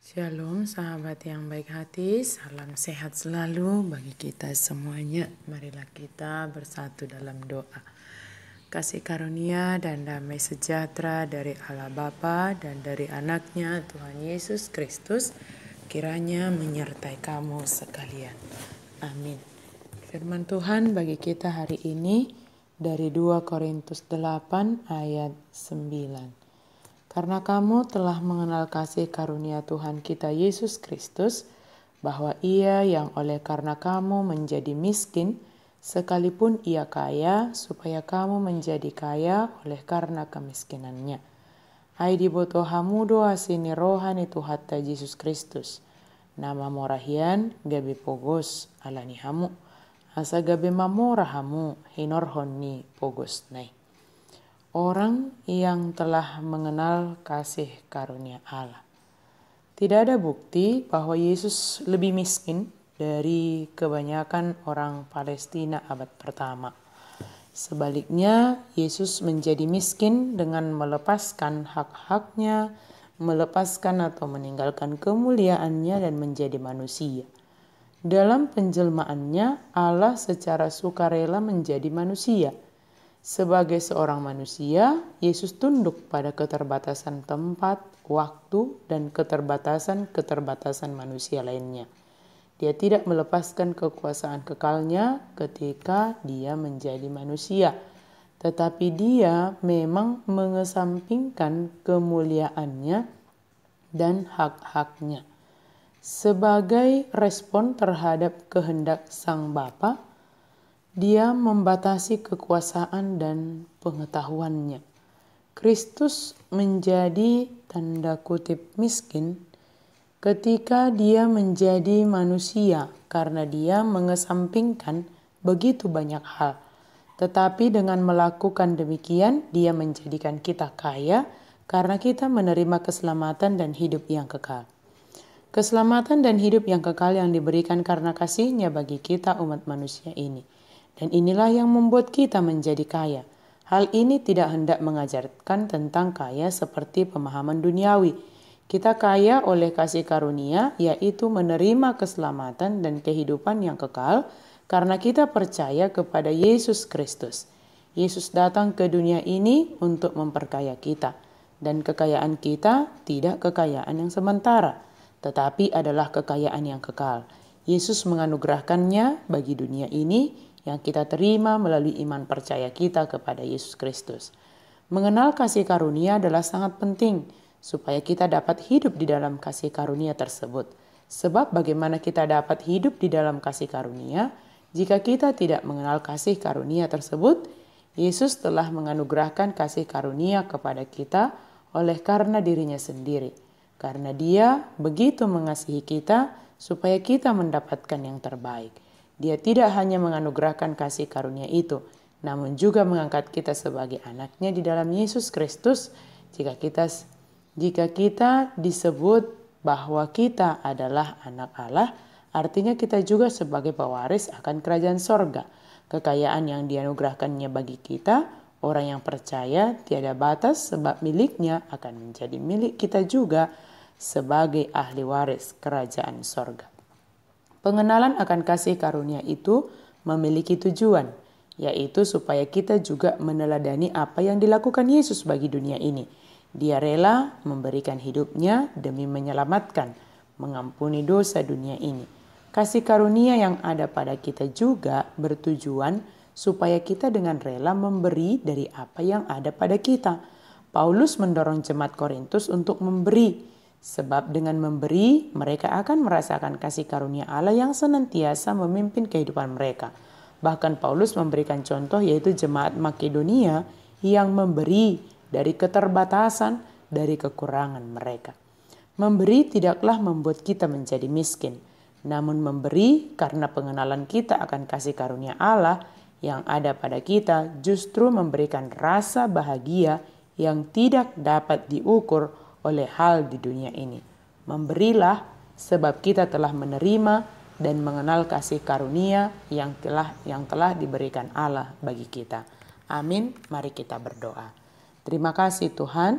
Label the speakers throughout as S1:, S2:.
S1: Shalom sahabat yang baik hati, salam sehat selalu bagi kita semuanya. Marilah kita bersatu dalam doa. Kasih karunia dan damai sejahtera dari Allah Bapa dan dari anaknya Tuhan Yesus Kristus kiranya menyertai kamu sekalian. Amin. Firman Tuhan bagi kita hari ini dari 2 Korintus 8 ayat 9. Karena kamu telah mengenal kasih karunia Tuhan kita Yesus Kristus, bahwa Ia yang oleh karena kamu menjadi miskin, sekalipun Ia kaya, supaya kamu menjadi kaya oleh karena kemiskinannya. Hai diboto hamu doa sini rohani Tuhatta Yesus Kristus. Nama morahian gabe pogos alani hamu. Asa gabe mamora hamu hinor honni pogos nai. Orang yang telah mengenal kasih karunia Allah. Tidak ada bukti bahwa Yesus lebih miskin dari kebanyakan orang Palestina abad pertama. Sebaliknya, Yesus menjadi miskin dengan melepaskan hak-haknya, melepaskan atau meninggalkan kemuliaannya dan menjadi manusia. Dalam penjelmaannya, Allah secara sukarela menjadi manusia. Sebagai seorang manusia, Yesus tunduk pada keterbatasan tempat, waktu, dan keterbatasan manusia lainnya. Dia tidak melepaskan kekuasaan kekalnya ketika dia menjadi manusia, tetapi dia memang mengesampingkan kemuliaannya dan hak-haknya. Sebagai respon terhadap kehendak Sang Bapa, Dia membatasi kekuasaan dan pengetahuannya. Kristus menjadi tanda kutip miskin ketika dia menjadi manusia karena dia mengesampingkan begitu banyak hal. Tetapi dengan melakukan demikian, dia menjadikan kita kaya karena kita menerima keselamatan dan hidup yang kekal. Keselamatan dan hidup yang kekal yang diberikan karena kasih-Nya bagi kita umat manusia ini. Dan inilah yang membuat kita menjadi kaya. Hal ini tidak hendak mengajarkan tentang kaya seperti pemahaman duniawi. Kita kaya oleh kasih karunia, yaitu menerima keselamatan dan kehidupan yang kekal karena kita percaya kepada Yesus Kristus. Yesus datang ke dunia ini untuk memperkaya kita. Dan kekayaan kita tidak kekayaan yang sementara, tetapi adalah kekayaan yang kekal. Yesus menganugerahkannya bagi dunia ini yang kita terima melalui iman percaya kita kepada Yesus Kristus. Mengenal kasih karunia adalah sangat penting supaya kita dapat hidup di dalam kasih karunia tersebut. Sebab bagaimana kita dapat hidup di dalam kasih karunia jika kita tidak mengenal kasih karunia tersebut? Yesus telah menganugerahkan kasih karunia kepada kita oleh karena dirinya sendiri. Karena Dia begitu mengasihi kita supaya kita mendapatkan yang terbaik. Dia tidak hanya menganugerahkan kasih karunia itu, namun juga mengangkat kita sebagai anaknya di dalam Yesus Kristus. Jika kita disebut bahwa kita adalah anak Allah, artinya kita juga sebagai pewaris akan kerajaan sorga. Kekayaan yang dianugerahkannya bagi kita, orang yang percaya tiada batas sebab miliknya akan menjadi milik kita juga sebagai ahli waris kerajaan sorga. Pengenalan akan kasih karunia itu memiliki tujuan, yaitu supaya kita juga meneladani apa yang dilakukan Yesus bagi dunia ini. Dia rela memberikan hidupnya demi menyelamatkan, mengampuni dosa dunia ini. Kasih karunia yang ada pada kita juga bertujuan supaya kita dengan rela memberi dari apa yang ada pada kita. Paulus mendorong jemaat Korintus untuk memberi. Sebab dengan memberi, mereka akan merasakan kasih karunia Allah yang senantiasa memimpin kehidupan mereka. Bahkan Paulus memberikan contoh yaitu jemaat Makedonia yang memberi dari keterbatasan, dari kekurangan mereka. Memberi tidaklah membuat kita menjadi miskin, namun memberi karena pengenalan kita akan kasih karunia Allah yang ada pada kita justru memberikan rasa bahagia yang tidak dapat diukur oleh hal di dunia ini. Memberilah sebab kita telah menerima dan mengenal kasih karunia yang telah diberikan Allah bagi kita. Amin. Mari kita berdoa. Terima kasih Tuhan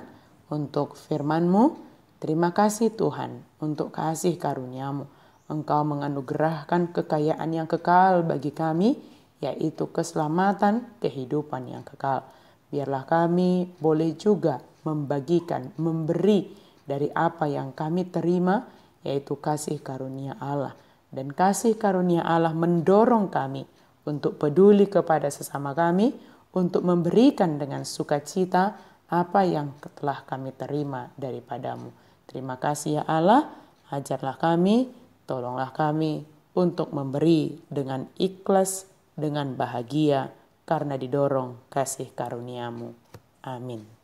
S1: untuk firman-Mu Terima kasih Tuhan untuk kasih karunia-Mu. Engkau menganugerahkan kekayaan yang kekal bagi kami, yaitu keselamatan, kehidupan yang kekal. Biarlah kami boleh juga membagikan, memberi dari apa yang kami terima, yaitu kasih karunia Allah. Dan kasih karunia Allah mendorong kami untuk peduli kepada sesama kami, untuk memberikan dengan sukacita apa yang telah kami terima daripadamu. Terima kasih ya Allah, ajarlah kami, tolonglah kami untuk memberi dengan ikhlas, dengan bahagia, karena didorong kasih karunia-Mu. Amin.